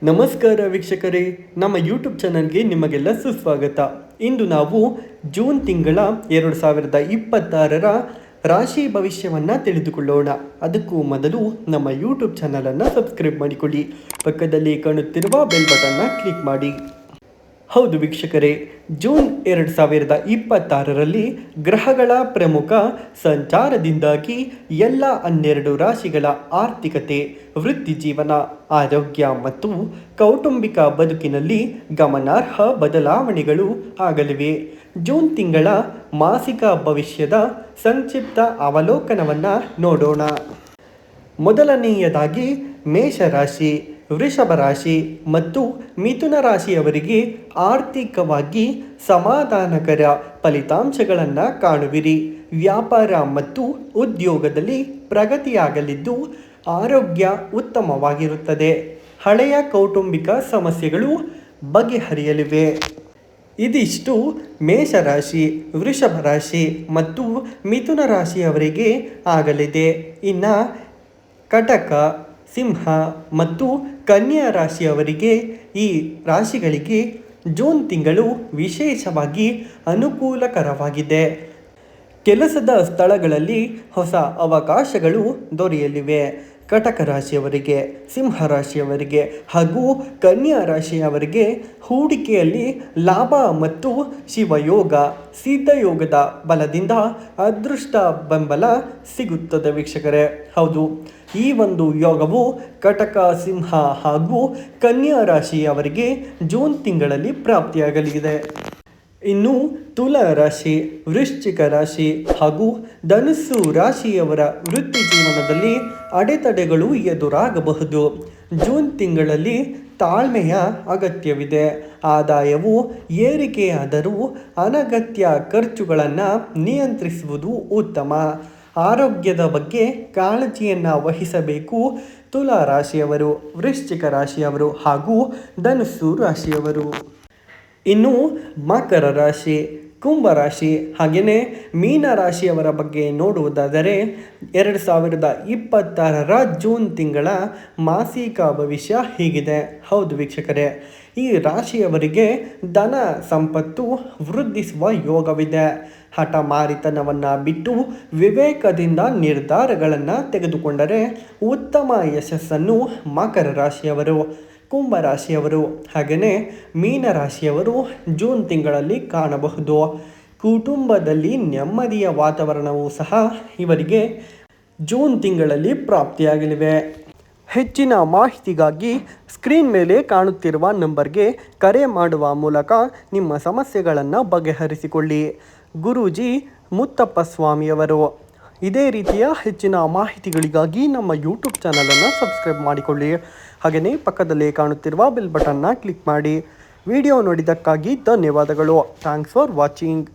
ನಮಸ್ಕಾರ ವೀಕ್ಷಕರೇ, ನಮ್ಮ ಯೂಟ್ಯೂಬ್ ಚಾನಲ್ಗೆ ನಿಮಗೆಲ್ಲ ಸುಸ್ವಾಗತ. ಇಂದು ನಾವು ಜೂನ್ ತಿಂಗಳ 2026ರ ರಾಶಿ ಭವಿಷ್ಯವನ್ನು ತಿಳಿದುಕೊಳ್ಳೋಣ. ಅದಕ್ಕೂ ಮೊದಲು ನಮ್ಮ ಯೂಟ್ಯೂಬ್ ಚಾನಲನ್ನು ಸಬ್ಸ್ಕ್ರೈಬ್ ಮಾಡಿಕೊಳ್ಳಿ. ಪಕ್ಕದಲ್ಲಿ ಕಾಣುತ್ತಿರುವ ಬೆಲ್ ಬಟನ್ನ ಕ್ಲಿಕ್ ಮಾಡಿ. ಹೌದು ವೀಕ್ಷಕರೇ, ಜೂನ್ 2026ರಲ್ಲಿ ಗ್ರಹಗಳ ಪ್ರಮುಖ ಸಂಚಾರದಿಂದಾಗಿ ಎಲ್ಲ 12 ರಾಶಿಗಳ ಆರ್ಥಿಕತೆ, ವೃತ್ತಿ ಜೀವನ, ಆರೋಗ್ಯ ಮತ್ತು ಕೌಟುಂಬಿಕ ಬದುಕಿನಲ್ಲಿ ಗಮನಾರ್ಹ ಬದಲಾವಣೆಗಳು ಆಗಲಿವೆ. ಜೂನ್ ತಿಂಗಳ ಮಾಸಿಕ ಭವಿಷ್ಯದ ಸಂಕ್ಷಿಪ್ತ ಅವಲೋಕನವನ್ನು ನೋಡೋಣ. ಮೊದಲನೆಯದಾಗಿ ಮೇಷರಾಶಿ, ವೃಷಭ ರಾಶಿ ಮತ್ತು ಮಿಥುನ ರಾಶಿಯವರಿಗೆ ಆರ್ಥಿಕವಾಗಿ ಸಮಾಧಾನಕರ ಫಲಿತಾಂಶಗಳನ್ನು ಕಾಣುವಿರಿ. ವ್ಯಾಪಾರ ಮತ್ತು ಉದ್ಯೋಗದಲ್ಲಿ ಪ್ರಗತಿಯಾಗಲಿದ್ದು ಆರೋಗ್ಯ ಉತ್ತಮವಾಗಿರುತ್ತದೆ. ಹಳೆಯ ಕೌಟುಂಬಿಕ ಸಮಸ್ಯೆಗಳು ಬಗೆಹರಿಯಲಿವೆ. ಇದಿಷ್ಟು ಮೇಷರಾಶಿ, ವೃಷಭ ರಾಶಿ ಮತ್ತು ಮಿಥುನ ರಾಶಿಯವರಿಗೆ ಆಗಲಿದೆ. ಇನ್ನು ಕಟಕ, ಸಿಂಹ ಮತ್ತು ಕನ್ಯಾ ರಾಶಿಯವರಿಗೆ, ಈ ರಾಶಿಗಳಿಗೆ ಜೂನ್ ತಿಂಗಳು ವಿಶೇಷವಾಗಿ ಅನುಕೂಲಕರವಾಗಿದೆ. ಕೆಲಸದ ಸ್ಥಳಗಳಲ್ಲಿ ಹೊಸ ಅವಕಾಶಗಳು ದೊರೆಯಲಿವೆ. ಕಟಕ ರಾಶಿಯವರಿಗೆ, ಸಿಂಹ ರಾಶಿಯವರಿಗೆ ಹಾಗೂ ಕನ್ಯಾ ರಾಶಿಯವರಿಗೆ ಹೂಡಿಕೆಯಲ್ಲಿ ಲಾಭ ಮತ್ತು ಶಿವಯೋಗ, ಸಿದ್ಧಯೋಗದ ಬಲದಿಂದ ಅದೃಷ್ಟ ಬೆಂಬಲ ಸಿಗುತ್ತದೆ ವೀಕ್ಷಕರೇ. ಹೌದು, ಈ ಒಂದು ಯೋಗವು ಕಟಕ, ಸಿಂಹ ಹಾಗೂ ಕನ್ಯಾ ರಾಶಿಯವರಿಗೆ ಜೂನ್ ತಿಂಗಳಲ್ಲಿ ಪ್ರಾಪ್ತಿಯಾಗಲಿದೆ. ಇನ್ನು ತುಲಾ ರಾಶಿ, ವೃಶ್ಚಿಕ ರಾಶಿ ಹಾಗೂ ಧನುಸ್ಸು ರಾಶಿಯವರ ವೃತ್ತಿ ಜೀವನದಲ್ಲಿ ಅಡೆತಡೆಗಳು ಎದುರಾಗಬಹುದು. ಜೂನ್ ತಿಂಗಳಲ್ಲಿ ತಾಳ್ಮೆಯ ಅಗತ್ಯವಿದೆ. ಆದಾಯವು ಏರಿಕೆಯಾದರೂ ಅನಗತ್ಯ ಖರ್ಚುಗಳನ್ನು ನಿಯಂತ್ರಿಸುವುದು ಉತ್ತಮ. ಆರೋಗ್ಯದ ಬಗ್ಗೆ ಕಾಳಜಿಯನ್ನು ವಹಿಸಬೇಕು ತುಲಾ ರಾಶಿಯವರು, ವೃಶ್ಚಿಕ ರಾಶಿಯವರು ಹಾಗೂ ಧನುಸ್ಸು ರಾಶಿಯವರು. ಇನ್ನು ಮಕರ ರಾಶಿ, ಕುಂಭರಾಶಿ ಹಾಗೆಯೇ ಮೀನ ರಾಶಿಯವರ ಬಗ್ಗೆ ನೋಡುವುದಾದರೆ 2026ರ ಜೂನ್ ತಿಂಗಳ ಮಾಸಿಕ ಭವಿಷ್ಯ ಹೀಗಿದೆ. ಹೌದು ವೀಕ್ಷಕರೇ, ಈ ರಾಶಿಯವರಿಗೆ ಧನ ಸಂಪತ್ತು ವೃದ್ಧಿಸುವ ಯೋಗವಿದೆ. ಹಠಮಾರಿತನವನ್ನು ಬಿಟ್ಟು ವಿವೇಕದಿಂದ ನಿರ್ಧಾರಗಳನ್ನು ತೆಗೆದುಕೊಂಡರೆ ಉತ್ತಮ ಯಶಸ್ಸನ್ನು ಮಕರ ರಾಶಿಯವರು, ಕುಂಭರಾಶಿಯವರು ಹಾಗೆಯೇ ಮೀನರಾಶಿಯವರು ಜೂನ್ ತಿಂಗಳಲ್ಲಿ ಕಾಣಬಹುದು. ಕುಟುಂಬದಲ್ಲಿ ನೆಮ್ಮದಿಯ ವಾತಾವರಣವೂ ಸಹ ಇವರಿಗೆ ಜೂನ್ ತಿಂಗಳಲ್ಲಿ ಪ್ರಾಪ್ತಿಯಾಗಲಿವೆ. ಹೆಚ್ಚಿನ ಮಾಹಿತಿಗಾಗಿ ಸ್ಕ್ರೀನ್ ಮೇಲೆ ಕಾಣುತ್ತಿರುವ ನಂಬರ್ಗೆ ಕರೆ ಮಾಡುವ ಮೂಲಕ ನಿಮ್ಮ ಸಮಸ್ಯೆಗಳನ್ನು ಬಗೆಹರಿಸಿಕೊಳ್ಳಿ. ಗುರೂಜಿ ಮುತ್ತಪ್ಪ ಸ್ವಾಮಿಯವರು. ಇದೇ ರೀತಿಯ ಹೆಚ್ಚಿನ ಮಾಹಿತಿಗಳಿಗಾಗಿ ನಮ್ಮ ಯೂಟ್ಯೂಬ್ ಚಾನಲನ್ನು ಸಬ್ಸ್ಕ್ರೈಬ್ ಮಾಡಿಕೊಳ್ಳಿ. ಹಾಗೆಯೇ ಪಕ್ಕದಲ್ಲೇ ಕಾಣುತ್ತಿರುವ ಬೆಲ್ ಬಟನ್ನ ಕ್ಲಿಕ್ ಮಾಡಿ. ವಿಡಿಯೋ ನೋಡಿದ್ದಕ್ಕಾಗಿ ಧನ್ಯವಾದಗಳು. Thanks for watching.